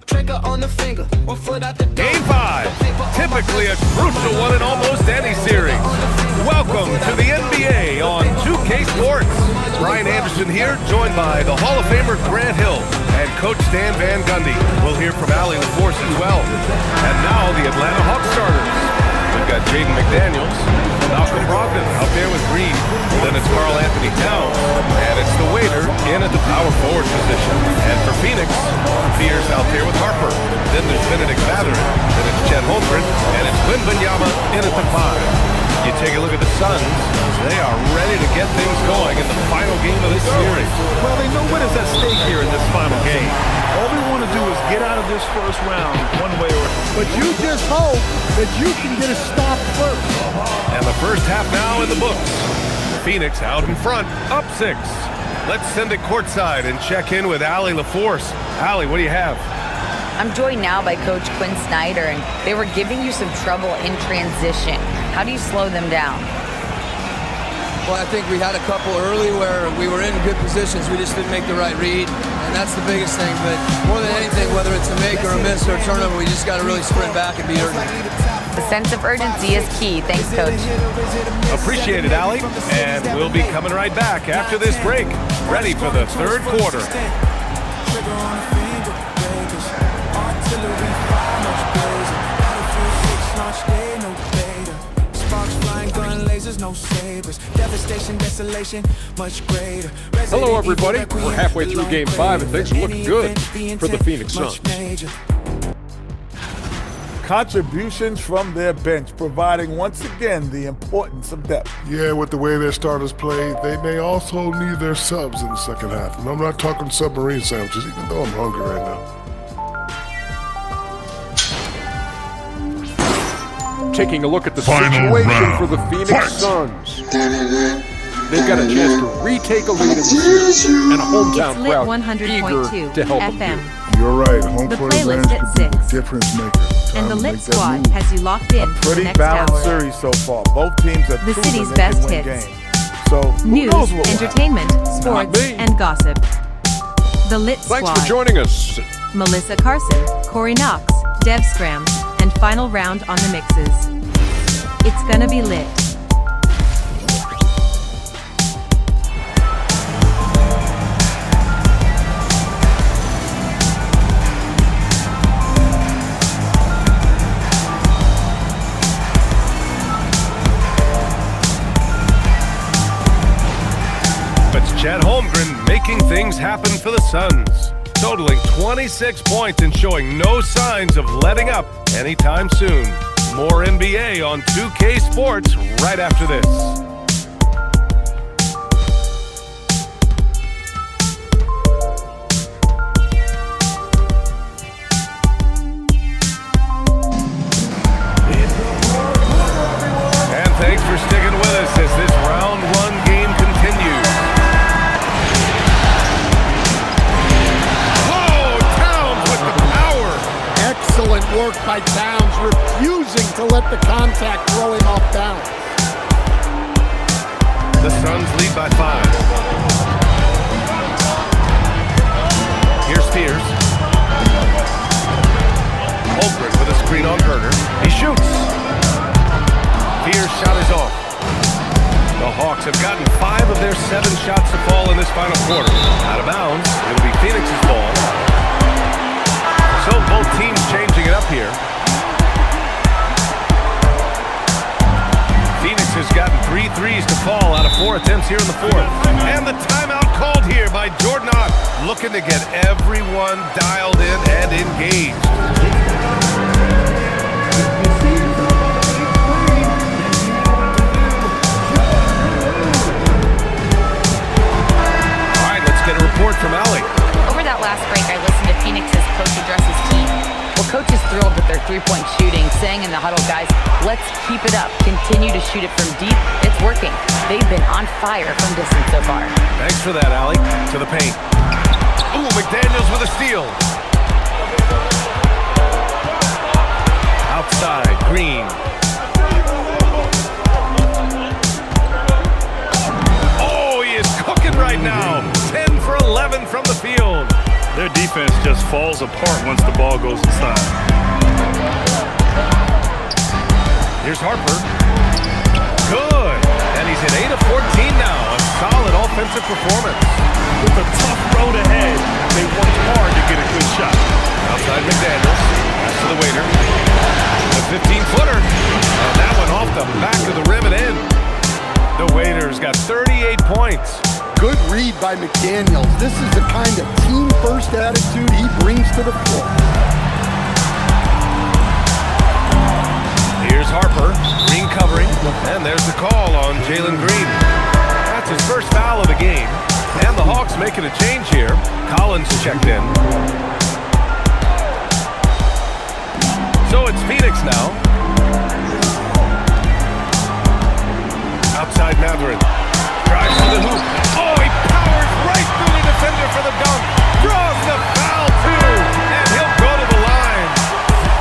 Trigger on the finger, 1 foot out the door. Game 5, typically a crucial one in almost any series. Welcome to the NBA on 2K Sports. Brian Anderson here, joined by the Hall of Famer Grant Hill and Coach Stan Van Gundy. We'll hear from Allie LaForce as well. And now the Atlanta Hawks starters. We've got Jaden McDaniels, Malcolm Brogdon out there with Green. Then it's Karl Anthony Towns, and it's the waiter in at the power forward position. And for Phoenix, Pierce out there with Harper. Then there's Benedict Mathurin, then it's Chet Holmgren, and it's Wembanyama in at the 5. You take a look at the Suns, they are ready to get things going in the final game of this series. Well, they know what is at stake here in this final game. All we want to do is get out of this first round one way or another. But you just hope that you can get a stop first. And the first half now in the books. Phoenix out in front, up 6. Let's send it courtside and check in with Allie LaForce. Allie, what do you have? I'm joined now by Coach Quinn Snyder, and they were giving you some trouble in transition. How do you slow them down? Well, I think we had a couple early where we were in good positions. We just didn't make the right read, and that's the biggest thing. But more than anything, whether it's a make or a miss or a turnover, we just got to really sprint back and be urgent. The sense of urgency is key. Thanks, Coach. Appreciate it, Allie. And we'll be coming right back after this break. Ready for the third quarter. No sabers, devastation, desolation, much greater. Hello, everybody. We're halfway through Game 5, and things are looking good for the Phoenix Suns. Contributions from their bench, providing once again the importance of depth. Yeah, with the way their starters play, they may also need their subs in the second half. And I'm not talking submarine sandwiches, even though I'm hungry right now. Taking a look at the situation for the Phoenix Suns. They've got a chance to retake a lead in the series, and a hometown crowd eager to help them do. You're right, home The court playlist advantage at could be the 6. difference maker. And the Time to Lit make that Squad move. has you locked in for the Pretty next balanced hour. series so far. Both teams have The proven city's they best can win hits. games. So who News, knows what will happen? entertainment, sports, me. and gossip. The Lit Thanks Squad. for joining us. Melissa Carson, Corey Knox, Dev Scram, and final round on the mixes. It's gonna be lit. It's Chet Holmgren making things happen for the Suns, totaling 26 points and showing no signs of letting up anytime soon. More NBA on 2K Sports right after this. And thanks for sticking with us as this round 1 game continues. Oh, Towns with the power. Excellent work by Towns, refusing to let the contact throw him off balance. The Suns lead by 5. Here's Pierce. Holmgren with a screen on Herter. He shoots. Pierce shot is off. The Hawks have gotten 5 of their 7 shots to fall in this final quarter. Out of bounds, it'll be Phoenix's ball. So both teams changing it up here. Phoenix has gotten 3 threes to fall out of 4 attempts here in the 4th. And the timeout called here by Jordan Ott, looking to get everyone dialed in and engaged. All right, let's get a report from Allie. Over that last break, I listened to Phoenix's coach address his team. Well, coach is thrilled with their three-point shooting, saying in the huddle, guys, let's keep it up. Continue to shoot it from deep. It's working. They've been on fire from distance so far. Thanks for that, Allie. To the paint. Ooh, McDaniels with a steal. Outside, Green. Oh, he is cooking right now. 10 for 11 from the field. Their defense defense just falls apart once the ball goes inside. Here's Harper. Good. And he's at 8 of 14 now. A solid offensive performance. With a tough road ahead, they worked hard to get a good shot. Outside McDaniels. Pass to the waiter. The 15-footer. And that one off the back of the rim and in. The Waiters got 38 points. Good read by McDaniels. This is the kind of team-first attitude he brings to the floor. Here's Harper. Green covering. And there's the call on Jalen Green. That's his first foul of the game. And the Hawks making a change here. Collins checked in. So it's Phoenix now. Outside Matherin. Drives to the hoop. Oh, he powers right through the defender for the dunk. Draws the foul, too. And he'll go to the line.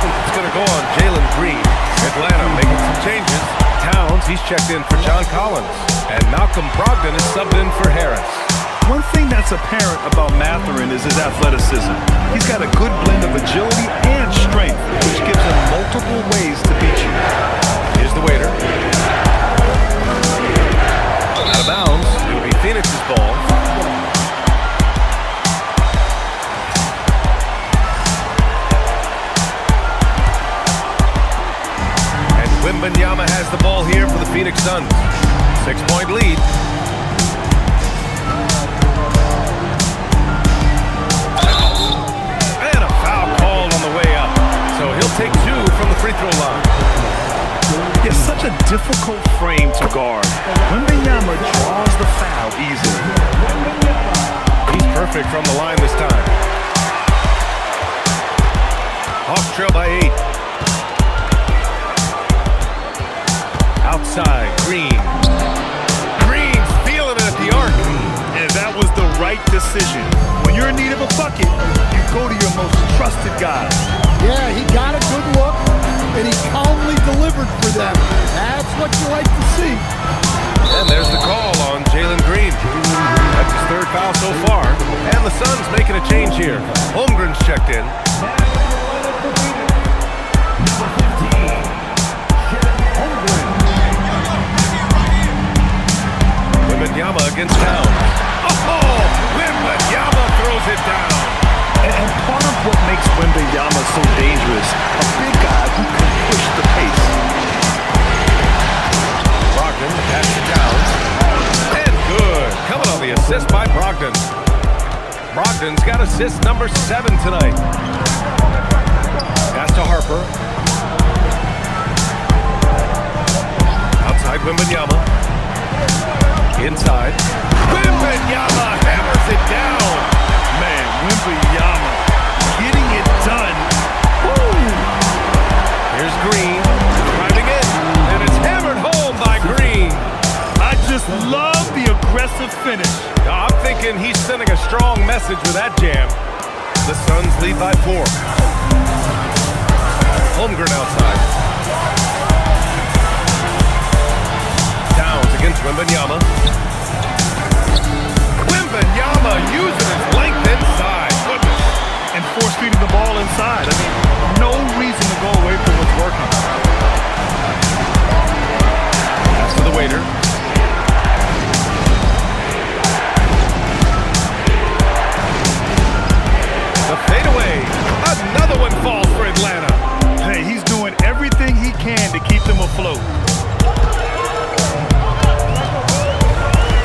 It's going to go on Jalen Green. Atlanta making some changes. Towns, he's checked in for John Collins. And Malcolm Brogdon is subbed in for Harris. One thing that's apparent about Matherin is his athleticism. He's got a good blend of agility and strength, which gives him multiple ways to beat you. Here's the waiter. Out of bounds. It'll be Phoenix's ball. And Wembanyama has the ball here for the Phoenix Suns. 6-point lead. And a foul called on the way up. So he'll take 2 from the free throw line. It's such a difficult frame to guard. Wembanyama draws the foul easily. He's perfect from the line this time. Hawks trail by 8. Outside, Green. Green's feeling it at the arc. And that was the right decision. When you're in need of a bucket, you go to your most trusted guy. Yeah, he got a good look, and he calmly delivered for them. That's what you like to see. And there's the call on Jalen Green. That's his 3rd foul so far. And the Suns making a change here. Holmgren's checked in. Wembanyama against Towns. Oh, Wembanyama throws it down. And part of what makes Wembanyama so dangerous, a big guy who can push the pace. Brogdon, the pass to Towns. And good. Coming on the assist by Brogdon. Brogdon's got assist number 7 tonight. Pass to Harper. Outside Wembanyama. Inside. Wembanyama hammers it down. Man, Wembanyama getting it done. Woo! Here's Green driving in, and it's hammered home by Green. I just love the aggressive finish. I'm thinking he's sending a strong message with that jam. The Suns lead by 4. Holmgren outside. Towns against Wembanyama. Wembanyama using his length inside. Goodness. And force-feeding the ball inside. I mean, no reason to go away from what's working. Pass to the waiter. The fadeaway. Another one falls for Atlanta. Hey, he's doing everything he can to keep them afloat.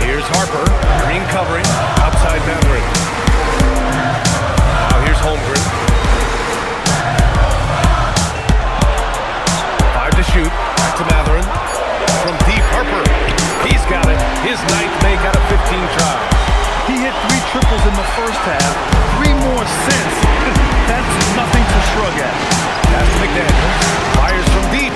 Here's Harper. Green covering. Outside Matherin. Now here's Holmgren. 5 to shoot. Back to Matherin. From deep, Harper. He's got it. His 9th make out of 15 tries. He hit 3 triples in the first half. 3 more since. That's nothing to shrug at. Pass to McDaniels. Fires from deep.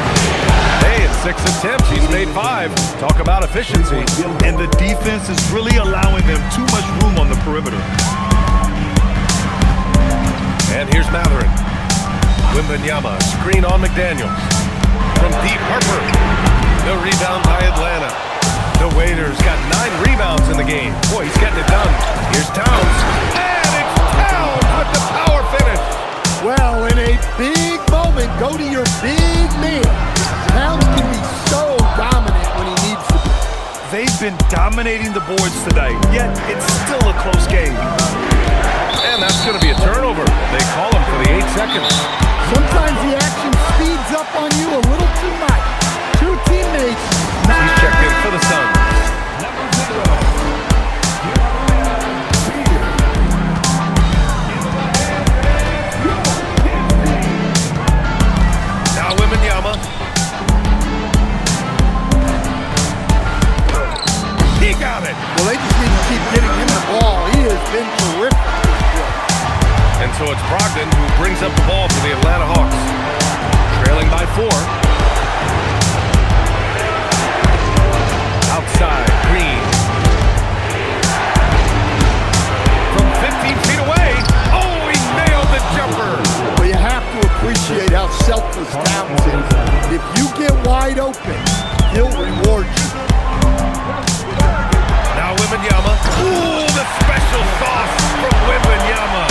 Hey, in 6 attempts, he's made 5. Talk about efficiency. And the defense is really allowing them too much room on the perimeter. And here's Matherin. Wembanyama, screen on McDaniels. From deep, Harper. The rebound by Atlanta. The Waiters got 9 rebounds in the game. Boy, he's getting it done. Here's Towns. And it's Towns with the Go to your big man. Towns can be so dominant when he needs to be. They've been dominating the boards tonight, yet it's still a close game. And that's going to be a turnover. They call him for the 8 seconds. Sometimes the action speeds up on you a little too much. Two teammates. He's checked in for the Suns. Now Wembanyama. He got it. Well, they just need to keep getting him the ball. He has been terrific this year. And so it's Brogdon who brings up the ball for the Atlanta Hawks. Trailing by 4. Outside, Green. From 15 feet away. Oh, he nailed the jumper. Well, you have to appreciate how selfless Towns is. If you get wide open, he'll reward you. Now Wembanyama. Ooh, the special sauce from Wembanyama.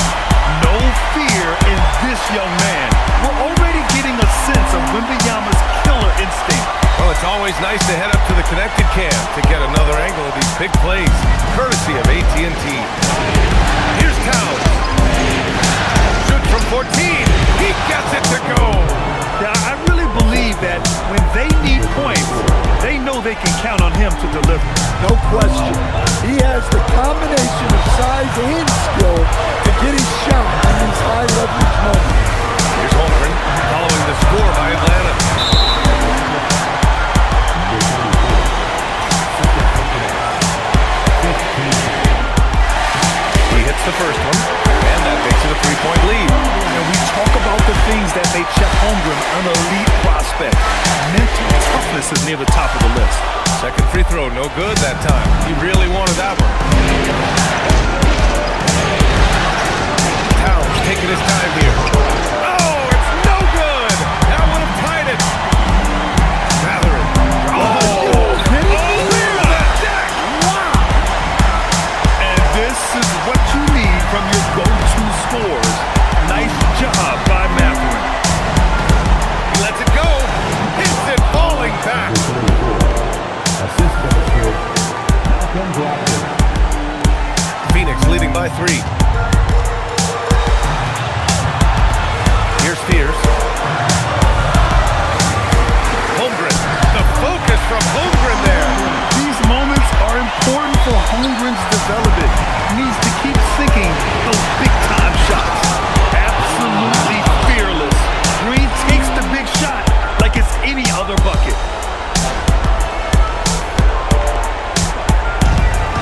No fear in this young man. We're already getting a sense of Wembanyama's killer instinct. Well, it's always nice to head up to the connected cam to get another angle of these big plays, courtesy of AT&T. Here's Towns. Shoot from 14. He gets it to go. Now, I really believe that when they need points, they know they can count on him to deliver. No question. He has the combination of size and skill to get his shot in these high leverage moments. Here's Holmgren following the score by Atlanta. He hits the first one, and that makes it a 3-point lead. And we talk about the things that make Chet Holmgren an elite prospect. Mental toughness is near the top of the list. Second free throw, no good that time. He really wanted that one. Towns taking his time here. Oh, it's no good! That would have tied it. Mathurin. Oh, the deck! Wow! And this is what you need from your go-to scores. Nice job by Mathurin. He lets it go. Hits it, falling back. Phoenix leading by 3. Here's Spears. Holmgren. The focus from Holmgren there. These moments are important for Holmgren's development. He needs to keep sinking those big-time shots. Absolutely fearless. Green takes the big shot like it's any other bucket.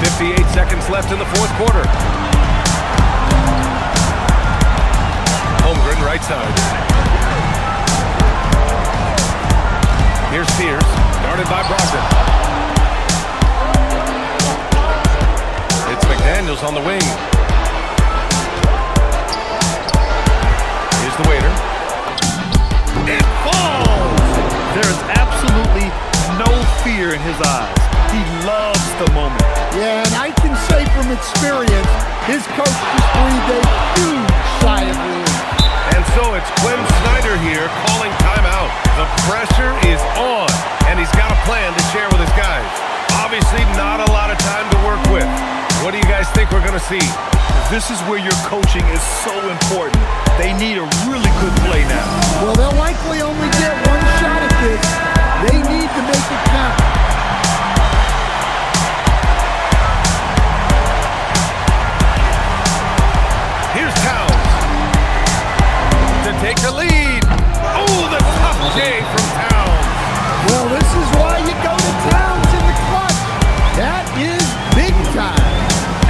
58 seconds left in the fourth quarter. Holmgren, right side. Here's Spears, guarded by Brogdon. It's McDaniels on the wing. Here's the waiter. It falls! There is absolutely no fear in his eyes. He loves the moment. Yeah, and I can say from experience, his coach just breathed a huge sigh of relief. And so it's Quinn Snyder here calling timeout. The pressure is on, and he's got a plan to share with his guys. Obviously not a lot of time to work with. What do you guys think we're going to see? This is where your coaching is so important. They need a really good play now. Well, they'll likely only get one shot at this. They need to make it count. Here's Towns to take the lead. Oh, the tough J from Towns. Well, this is why you go to Towns in the clutch. That is big time.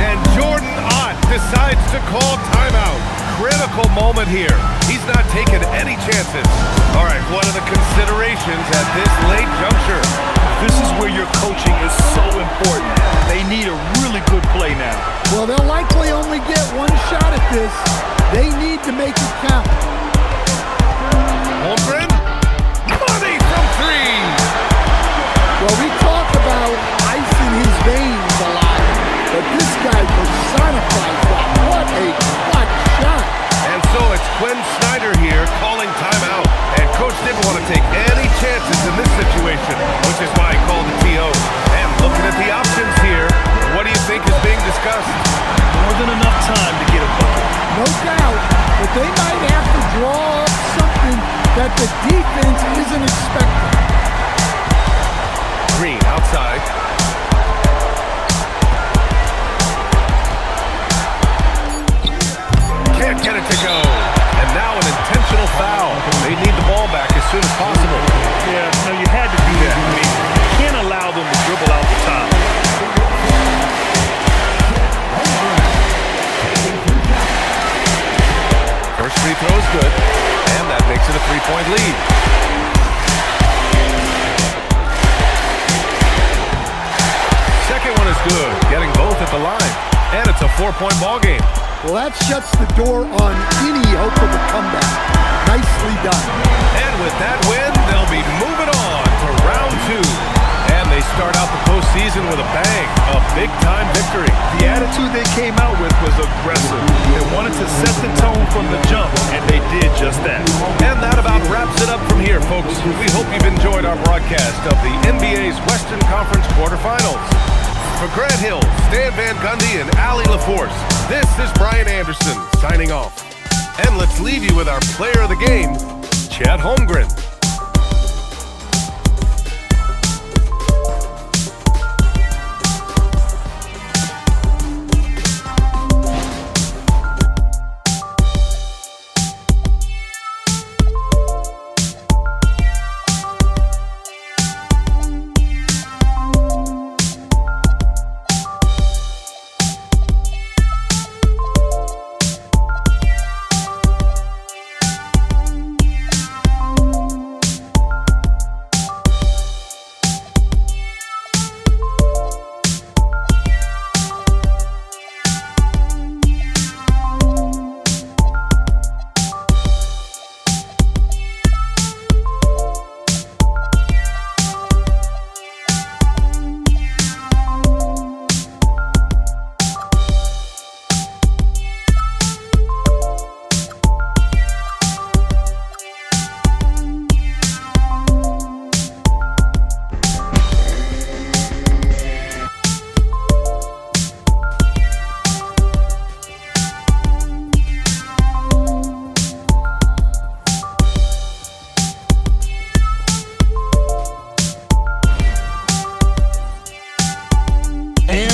And Jordan Ott decides to call timeout. Critical moment here. He's not taking any chances. All right, what are the considerations at this late juncture? This is where your coaching is so important. They need a really good play now. Well, they'll likely only get one shot at this. They need to make it count. Holmgren, money from 3. Well, we talk about ice in his veins a lot, but this guy personifies that. What a clutch shot. And so it's Quinn Snyder here calling timeout. And no doubt, but they might have to draw up something that the defense isn't expecting. Green outside. Can't get it to go. And now an intentional foul. They need the ball back as soon as possible. Yeah, no, you had to do that. I mean, you can't allow them to dribble out the top. First free throw is good, and that makes it a 3-point lead. Second one is good, getting both at the line, and it's a 4-point ball game. Well, that shuts the door on any hope of a comeback. Nicely done. And with that win, they'll be moving on to round 2. And they start out the postseason with a bang, a big-time victory. The attitude they came out with was aggressive. They wanted to set the tone from the jump, and they did just that. And that about wraps it up from here, folks. We hope you've enjoyed our broadcast of the NBA's Western Conference quarterfinals. For Grant Hill, Stan Van Gundy, and Allie LaForce, this is Brian Anderson signing off. And let's leave you with our player of the game, Chet Holmgren.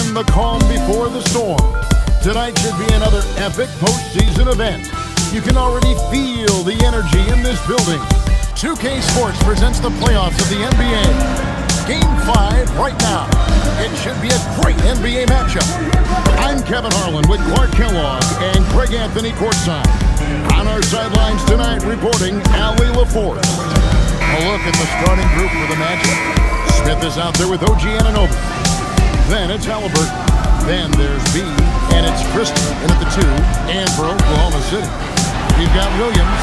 The calm before the storm. Tonight should be another epic postseason event. You can already feel the energy in this building. 2K Sports presents the playoffs of the NBA. Game 5 right now. It should be a great NBA matchup. I'm Kevin Harlan with Clark Kellogg and Greg Anthony courtside. On our sidelines tonight reporting Allie LaForce. A look at the starting group for the Magic. Smith is out there with OG Anunoby. Then it's Halliburton. Then there's B, and it's Christie in at the 2, and for Oklahoma City. You've got Williams.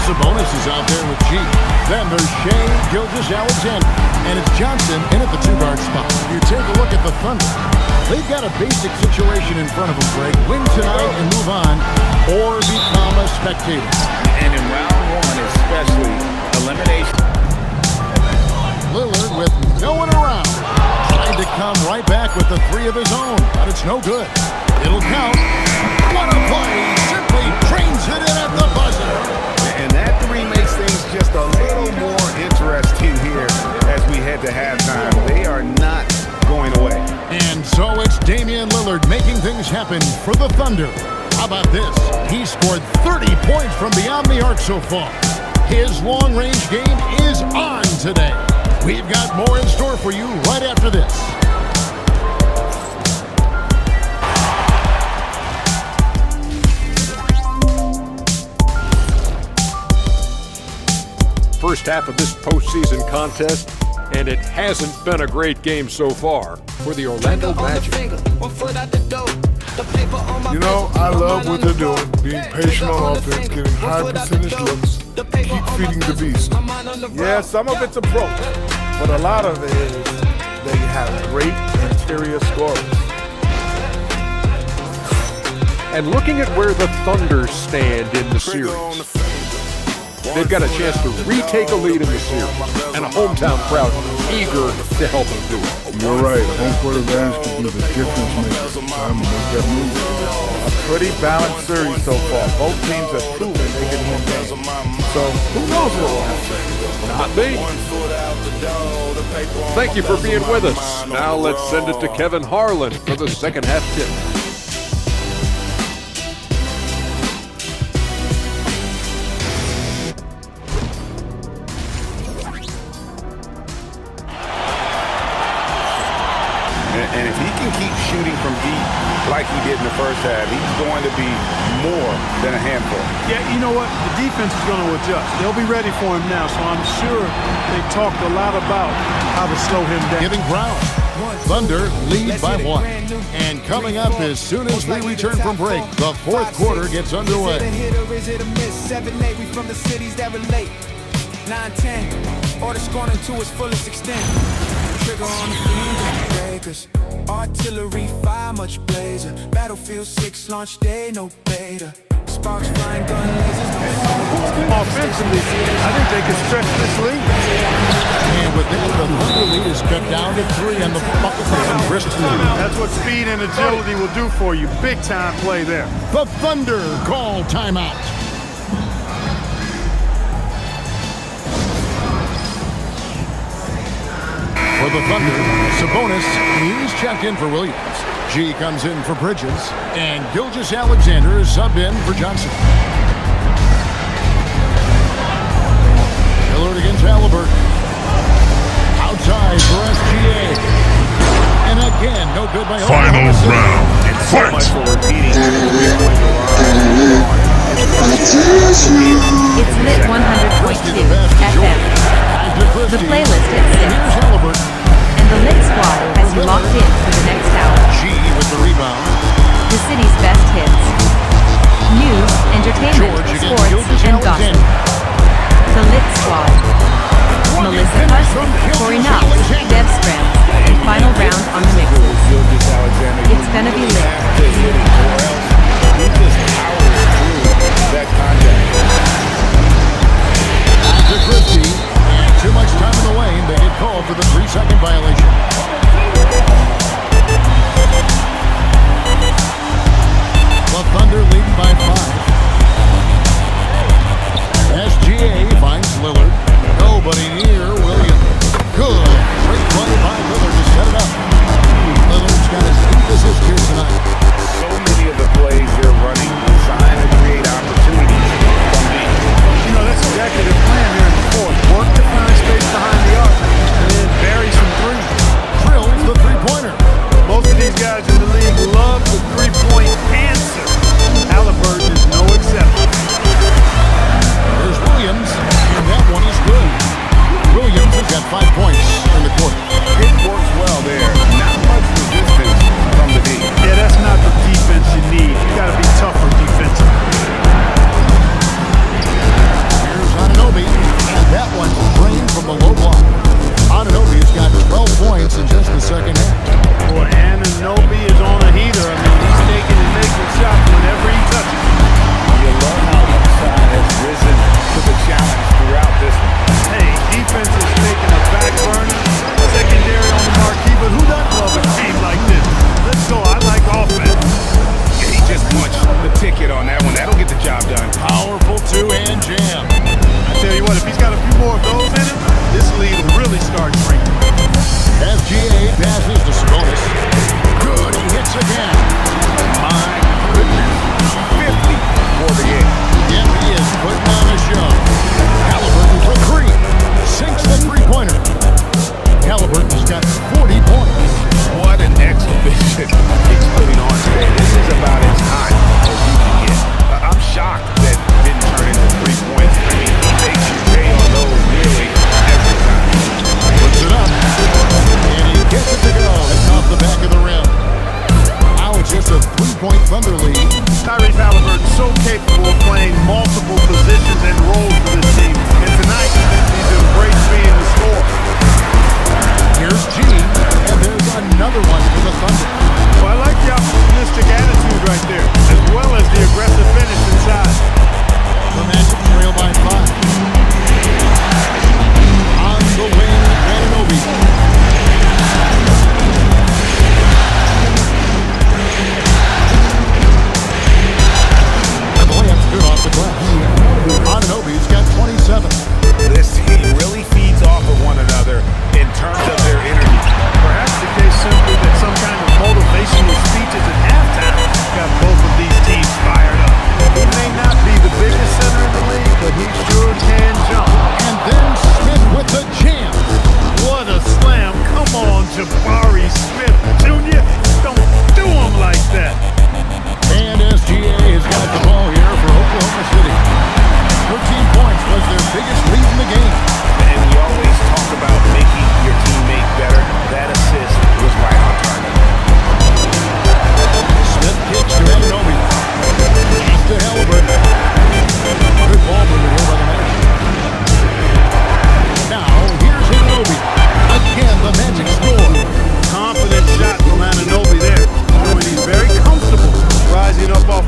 Sabonis is out there with G. Then there's Shea Gilgeous-Alexander, and it's Johnson in at the 2-guard spot. You take a look at the Thunder. They've got a basic situation in front of them, Greg. Win tonight and move on, or become a spectator. And in round 1 especially, elimination. Lillard with no one around. To come right back with the 3 of his own, but it's no good. It'll count. What a play! Simply trains it in at the buzzer. And that 3 makes things just a little more interesting here as we head to halftime. They are not going away. And so it's Damian Lillard making things happen for the Thunder. How about this? He scored 30 points from beyond the arc so far. His long-range game is on today. We've got more in store for you right after this. First half of this postseason contest, and it hasn't been a great game so far for the Orlando Magic. You know, I love what they're doing, being patient on offense, getting high percentage looks, keep feeding the beast. Yeah, some of it's approach, but a lot of it is they have great interior scorers. And looking at where the Thunder stand in the series, they've got a chance to retake a lead in the series, and a hometown crowd eager to help them do it. You're right. Home court advantage could be the difference maker. Time to make that move. Pretty balanced series so far. Both teams have proven they can win games. So who knows what will happen? Not me. Thank you for being with us. Now let's send it to Kevin Harlan for the second half tip. And if he can keep shooting from deep like he did in the first half, he's going to be more than a handful. Yeah, you know what? The defense is going to adjust. They'll be ready for him now, so I'm sure they've talked a lot about how to slow him down. Giving ground. Thunder lead by 1. And coming up as soon as we return from break, the fourth quarter gets underway. 7-8, we from the cities that relate. 9-10, order scoring to its fullest extent. Trigger on the finger breakers. Artillery fire much blazer. Battlefield 6 launch day, no beta. Sparks flying, gun lasers, no offensively, I think they can stretch this lead. And with that, the Thunder lead is cut down to 3 and the Buckets and Bristol. That's what speed and agility will do for you. Big time play there. The Thunder call timeout. For the Thunder, Sabonis, he's checked in for Williams. G comes in for Bridges, and Gilgeous-Alexander is subbed in for Johnson. Hillard against Halliburton. Outside for SGA. And again, no good by Final round. And so much for repeating. It's lit 100.2 FM. The playlist is 6. And the Lit Squad has you locked in for the next hour. G with the rebound. The city's best hits. News, entertainment, sports, and gossip. The Lit Squad. Melissa Hudson, Corey Knox, Dev Scram, and final round on the mixes. It's gonna be lit. After Christie, and too much time in the lane, they get called for the 3-second violation. The Thunder leading by 5. SGA finds Lillard. Nobody near Williams. Good. Great play by Lillard to set it up. Lillard's got a synthesis here tonight. So many of the plays they're running designed to create opportunities from deep. You know, that's exactly their plan here in the fourth. Work to find space behind the arc, and then bury some threes. Drills the three-pointer. Most of these guys in the league love the three-point answer. Halliburton is no exception. There's Williams, and that one is good. Williams has got 5 points in the quarter. It works well there. Not much resistance from the deep. Yeah, that's not the defense you need. You got to be tougher defensively. Here's Anunoby, and that one drained from the low block. Anunoby's got 12 points in just the second half. Boy, Anunoby is on a heater. I mean, he's taking and making shots whenever he touches. You love how each side has risen to the challenge throughout this one. Hey, defense is taking a back burner, secondary on the marquee, but who doesn't love a team like this? Let's go. I like offense. Yeah, he just punched the ticket on that one. That'll get the job done. Powerful two-hand jam. I tell you what, if he's got a few more of those in him, this lead will really start shrinking. SGA passes to Sabonis. Good, he hits again. My goodness. 50 for the game. Yep, he is putting on a show. Halliburton for 3. Sinks the three-pointer. Halliburton's got 40 points. What an exhibition he's putting on today. This is about as hot as you can get. I'm shocked that didn't turn into 3 points. I mean, he makes you pay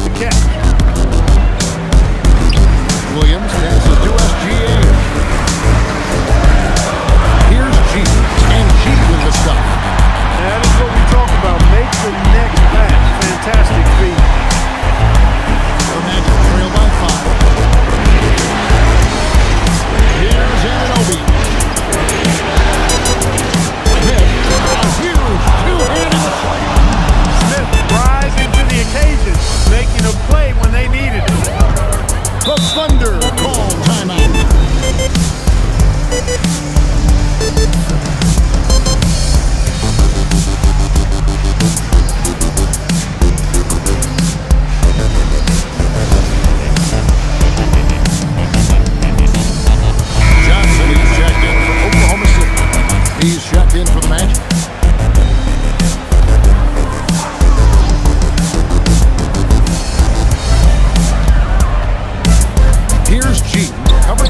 the catch. Williams passes to SGA. Here's G, and G with the stop. That is what we talk about. Make the next pass. Fantastic feed. The Magic trail by 5. Here's Anunoby. Smith, a huge two-handed. Smith rising to the occasion, making a play when they needed it. The Thunder call timeout. Johnson is checked in for Oklahoma City. He's checked in for the Magic. Here's G, covering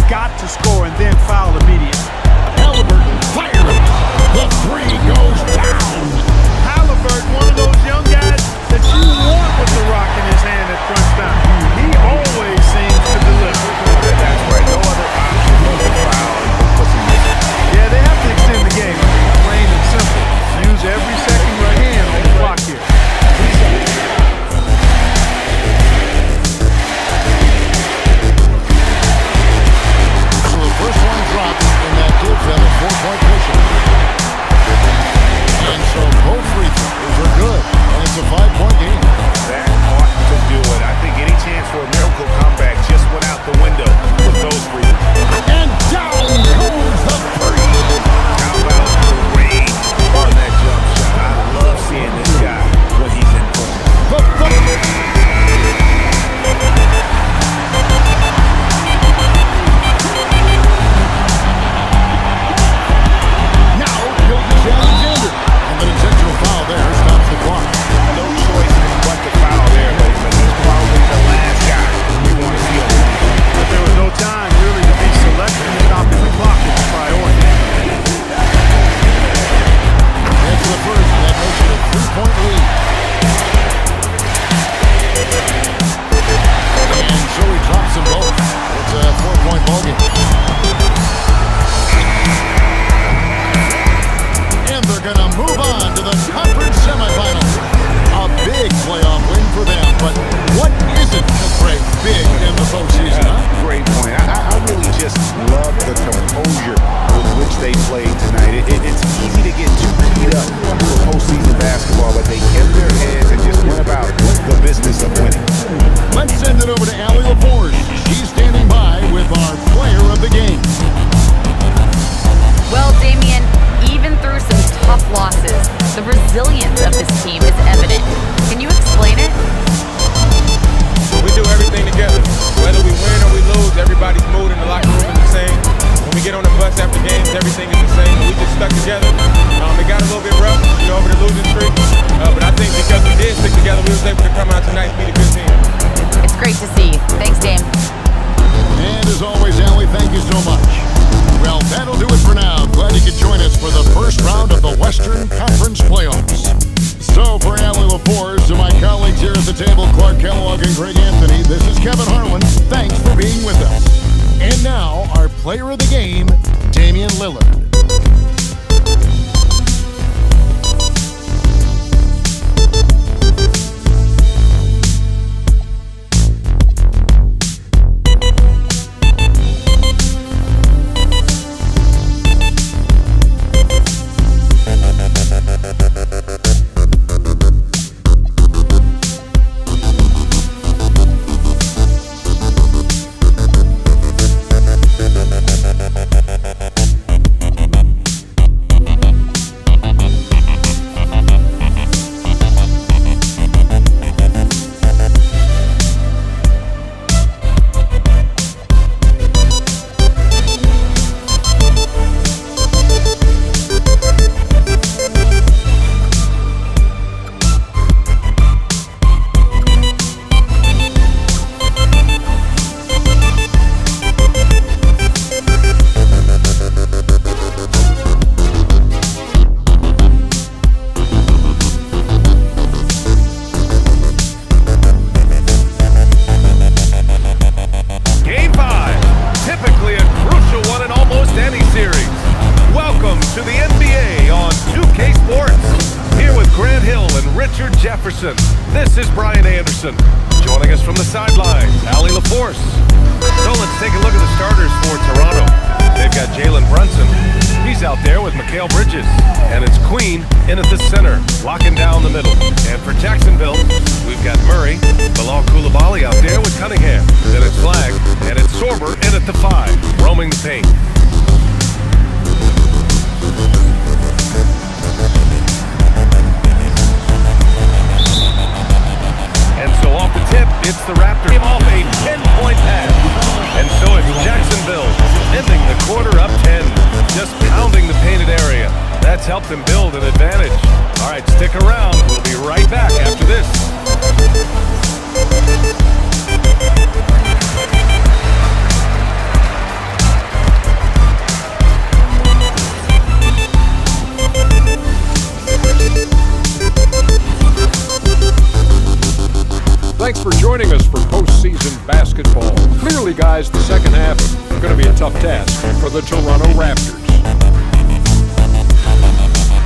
got to score and then foul immediately. Halliburton fires. The three goes down. Halliburton, one of those young guys that you want with the rock in his hand at crunch time. He always seems to deliver. That's right. No other option but the foul. Yeah, they have to extend the game. Plain and simple. Use every second right hand on the clock here. So the first one drops, and that gives them a 4-point cushion. And so both free throws are good, and it's a 5-point game. That ought to do it. I think any chance for a miracle comeback just went out the window with those free throws. And down goes the three. How about the rain on that jump shot? I love seeing this guy when he's in form. Now, Alexander. And an intentional foul there stops the clock. No choice but the foul there, ladies and gentlemen. He's probably the last guy you want to see on the field. But there was no time really to be selective. Stopping the clock is a priority. That's the first, and that makes it a 3-point lead. And so he drops them both. It's a 4-point ballgame. And they're going to move on to the conference semifinals. A big playoff win for them, but what isn't a great big in the postseason, huh? Great point. I really just love the composure with which they played tonight. It's easy to get too beat up for postseason basketball, but they kept their heads and just went about the business of winning. Let's send it over to Allie LaForce. She's standing by with our player of the game. Well, Damian, even through some tough losses, the resilience of this team is evident. Can you explain it? We do everything together. Whether we win or we lose, everybody's mood in the locker room is the same. When we get on the bus after games, everything is the same. We just stuck together. It got a little bit rough, over the losing streak. But I think because we did stick together, we was able to come out tonight and beat a good team. It's great to see you. Thanks, Dame. And as always, Allie, thank you so much. Well, that'll do it for now. Glad you could join us for the first round of the Western Conference Playoffs. So for Allie LaForce and my colleagues here at the table, Clark Kellogg and Greg Anthony, this is Kevin Harlan. Thanks for being with us. And now, our player of the game, Damian Lillard. This is Brian Anderson. Joining us from the sidelines, Allie LaForce. So let's take a look at the starters for Toronto. They've got Jalen Brunson. He's out there with Mikal Bridges. And it's Queen in at the center, locking down the middle. And for Jacksonville, we've got Murray, Bilal Coulibaly out there with Cunningham. Then it's Flag, and it's Sorber in at the 5, roaming the paint. And so off the tip, it's the Raptors. Came off a 10-point pass. And so it's Jacksonville ending the quarter up 10. Just pounding the painted area. That's helped them build an advantage. All right, stick around. We'll be right back after this. Thanks for joining us for postseason basketball. Clearly, guys, the second half is going to be a tough task for the Toronto Raptors.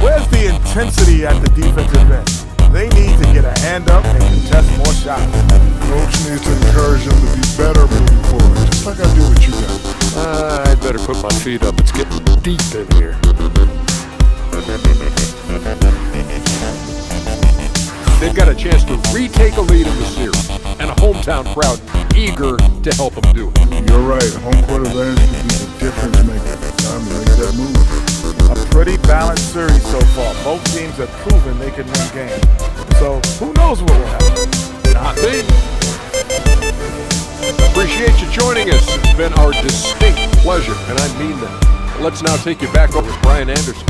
Where's the intensity at the defensive end? They need to get a hand up and contest more shots. Coach needs to encourage them to be better moving forward, just like I do with you guys. I'd better put my feet up. It's getting deep in here. They've got a chance to retake a lead in the series, and a hometown crowd eager to help them do it. You're right. Home court advantage could be the difference maker. Time to make that move. A pretty balanced series so far. Both teams have proven they can win games. So who knows what will happen? Not me. Appreciate you joining us. It's been our distinct pleasure, and I mean that. Let's now take you back over to Brian Anderson.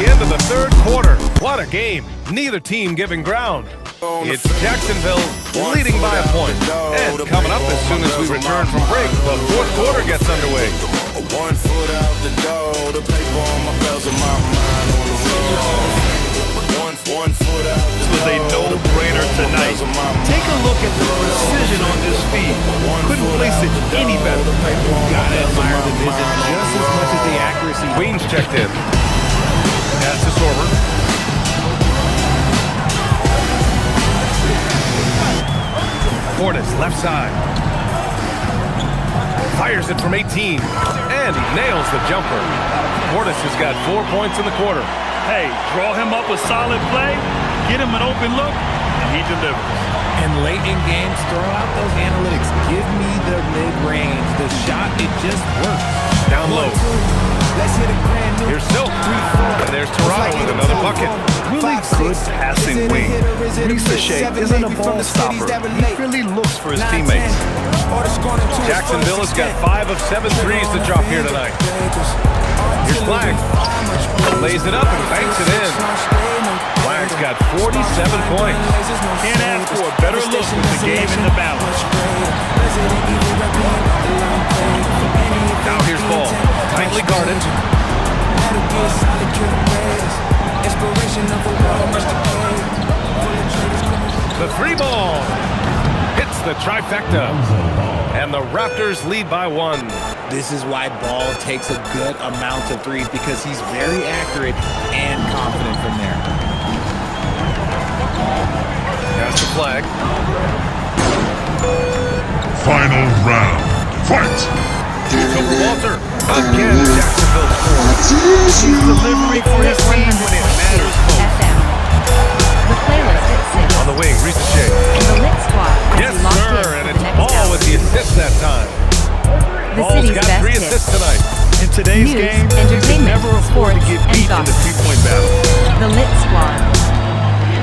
Into the third quarter. What a game. Neither team giving ground. It's Jacksonville leading by a point. And coming up as soon as we return from break, the fourth quarter gets underway. 1 foot out the door, the paper on my bells and my mind on the road. 1 foot out the door. This was a no-brainer tonight. Take a look at the precision on this feed. Couldn't place it any better. Gotta admire the vision just as much as the accuracy. Queens checked in. Pass to Sorber. Portis, left side. Fires it from 18. And he nails the jumper. Portis has got 4 points in the quarter. Hey, draw him up a solid play, get him an open look, and he delivers. And late in games, throw out those analytics. Give me the mid-range. The shot, it just works. Down low. Here's Silk. And there's Toronto with another bucket. Really good passing wing. Ricochet isn't a ball stopper. He really looks for his teammates. Jacksonville has got 5 of 7 threes to drop here tonight. Here's Flag. Lays it up and banks it in. Flag's got 47 points. Can't ask for a better look with the game in the balance. Now here's Ball. Tightly guarded. The 3 ball hits the trifecta. And the Raptors lead by 1. This is why Ball takes a good amount of threes, because he's very accurate and confident from there. That's the Flag. Final round. Fight! Over Walter. Again, Jacksonville scores. He's delivering for his team when it matters most. The playlist at 6. On the wing, Ricochet. The Lit Squad has Yes, you locked in sir, for and the it's next Ball hour. with the assist that time. The Ball's city's got best 3 hits. assists tonight. In today's News, game, you can entertainment, never afford to sports, get and beat in the gossip. three-point battle. The Lit Squad.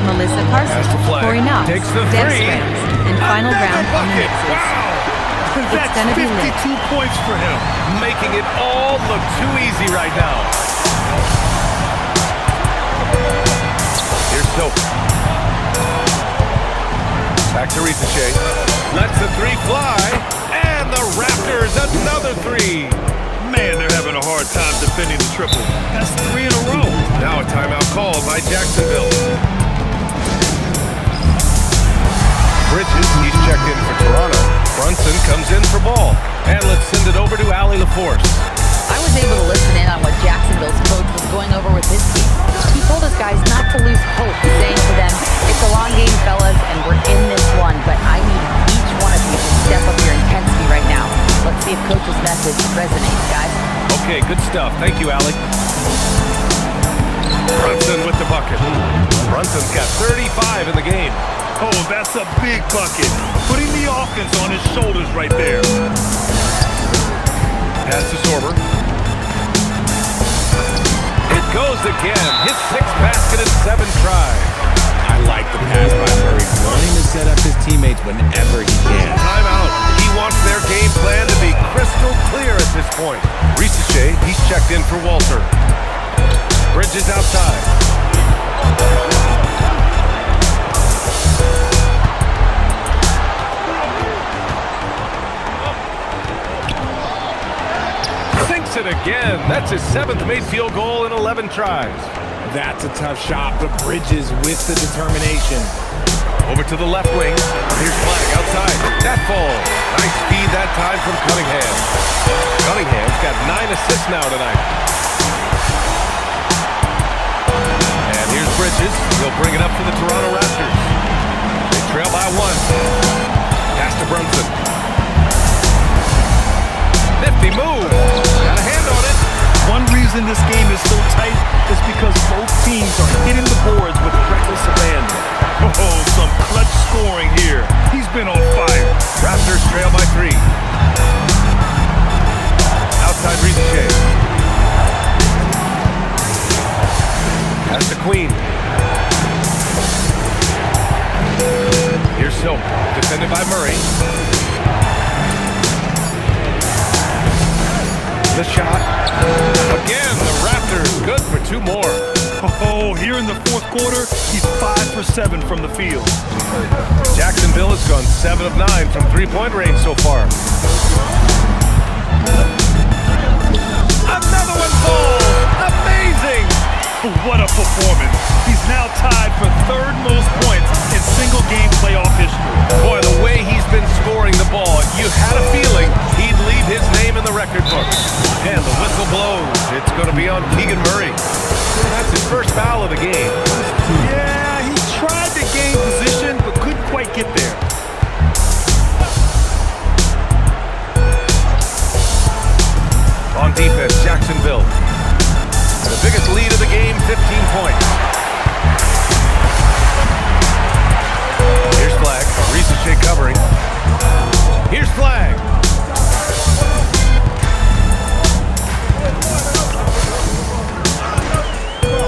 Melissa Pass to Carson, Flag. Corey Knox, Takes the Deb 3. Strauss, and final round on the Bucket. mixes. Wow. That's gonna be lit. 52 points for him. Making it all look too easy right now. Here's Soap. Back to Ricochet. Lets the 3 fly. And the Raptors, another 3. Man, they're having a hard time defending the triple. That's 3 in a row. Now a timeout called by Jacksonville. Bridges, he's checked in for Toronto. Brunson comes in for Ball. And let's send it over to Allie LaForce. I was able to listen in on what Jacksonville's coach was going over with his team. He told his guys not to lose hope, saying to them, it's a long game, fellas, and we're in this one, but I need each one of you to step up your intensity right now. Let's see if Coach's message resonates, guys. Okay, good stuff. Thank you, Allie. Brunson with the bucket. Brunson's got 35 in the game. Oh, that's a big bucket. Putting the offense on his shoulders right there. Pass to Sorber. It goes again. His 6th basket in 7 tries. I like the pass by Murray, wanting to set up his teammates whenever he can. Timeout. He wants their game plan to be crystal clear at this point. Risache, he's checked in for Walter. Bridges outside. Sinks it again. That's his 7th made field goal in 11 tries. That's a tough shot, but Bridges with the determination. Over to the left wing. Here's Flag outside. That ball. Nice speed that time from Cunningham. Cunningham's got 9 assists now tonight. And here's Bridges. He'll bring it up to the Toronto Raptors. They trail by 1. Pass to Brunson. Nifty move. Got a hand on it. One reason this game is so tight is because both teams are hitting the boards with reckless abandon. Oh, some clutch scoring here. He's been on fire. Raptors trail by 3. Outside Risache. Pass to Queen. Here's Silk, defended by Murray. The shot. Again, the Raptors good for 2 more. Oh, here in the 4th quarter, he's 5 for 7 from the field. Jacksonville has gone 7 of 9 from 3-point range so far. Another one falls! Amazing! What a performance. He's now tied for 3rd most points in single-game playoff history. Boy, the way he's been scoring the ball, you had a feeling he'd leave his name in the record books. And the whistle blows. It's going to be on Keegan Murray. That's his first foul of the game. Yeah, he tried to gain position, but couldn't quite get there. On defense, Jacksonville. The biggest lead of the game, 15 points. Here's Flag. Risache covering. Here's Flag.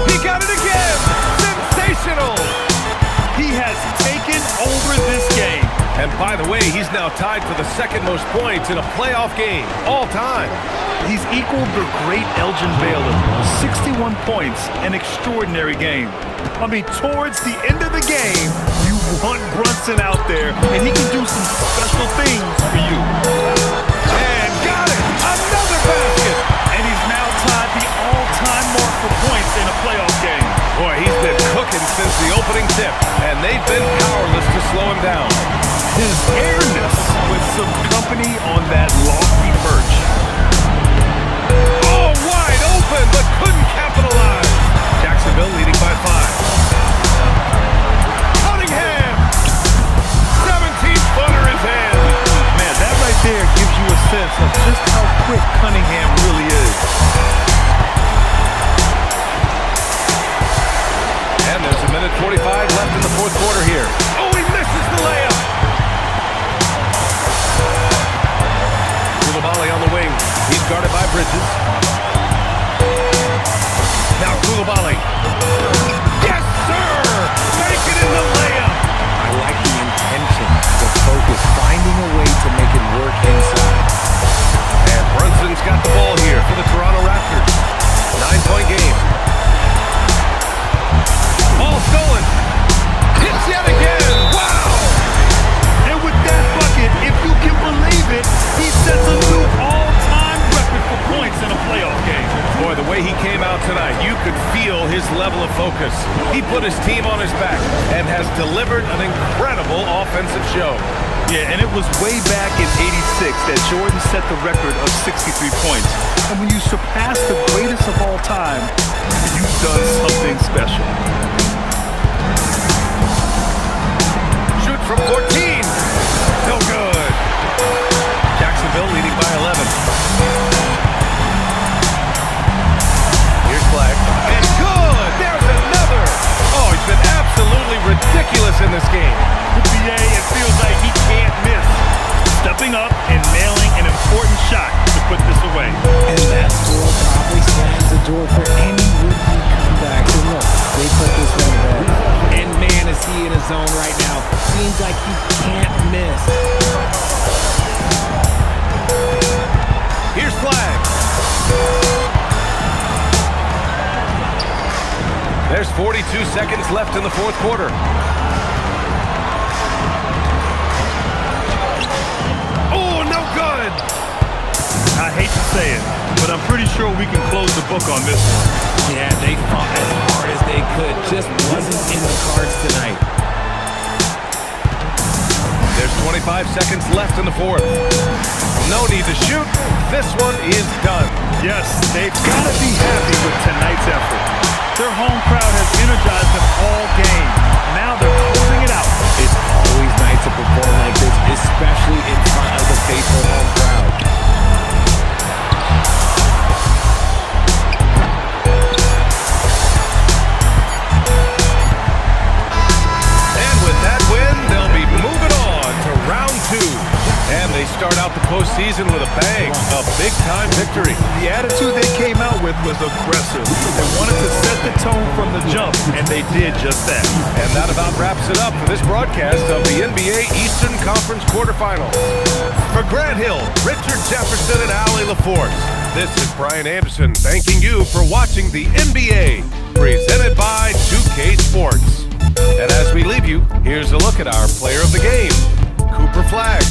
He got it again! Sensational! He has taken over this game. And by the way, he's now tied for the 2nd most points in a playoff game, all time. He's equaled the great Elgin Baylor, 61 points, an extraordinary game. I mean, towards the end of the game, you want Brunson out there, and he can do some special things for you. And got it! Another basket! And he's now tied the all-time mark for points in a playoff game. Boy, he's been cooking since the opening tip, and they've been powerless to slow him down. His airness with some company on that lofty perch. Oh, wide open, but couldn't capitalize. Jacksonville leading by 5. Cunningham! 17-footer is in. Man, that right there gives you a sense of just how quick Cunningham really is. And there's a minute 45 left in the 4th quarter here. Oh, he misses the layup. Koulibaly on the wing. He's guarded by Bridges. Now Koulibaly. Yes, sir! Make it in the layup. I like the intention, the focus, finding a way to make it work inside. And Brunson's got the ball here for the Toronto Raptors. 9-point game. Ball stolen. Hits yet again. Wow! And with that bucket, if you can believe it, he sets a new all-time record for points in a playoff game. Boy, the way he came out tonight, you could feel his level of focus. He put his team on his back and has delivered an incredible offensive show. Yeah, and it was way back in '86 that Jordan set the record of 63 points. And when you surpass the greatest of all time, you've done something special. Shoot from 14. No good. Jacksonville leading by 11. Here's Flag. And good! There's another! Oh, he's been absolutely ridiculous in this game. With BA, it feels like he can't miss. Stepping up and nailing an important shot to put this away. And that score probably slams the door for any would-be comeback. And look, they put this one away. And man, is he in his zone right now. Seems like he can't miss. Here's Flag. There's 42 seconds left in the fourth quarter. Oh, no good! I hate to say it, but I'm pretty sure we can close the book on this one. Yeah, they fought as hard as they could. Just wasn't in the cards tonight. There's 25 seconds left in the fourth. No need to shoot. This one is done. Yes, they've got to be happy with tonight's effort. Their home crowd has energized them all game. Now they're closing it out. It's always nice to perform like this, especially in front of the faithful home crowd. And with that win, they'll be moving on to round two. And they start out the postseason with a bang, a big-time victory. The attitude they came out with was aggressive. They wanted to set the tone from the jump, and they did just that. And that about wraps it up for this broadcast of the NBA Eastern Conference quarterfinals. For Grant Hill, Richard Jefferson, and Allie LaForce, this is Brian Anderson thanking you for watching the NBA, presented by 2K Sports. And as we leave you, here's a look at our player of the game, Cooper Flagg.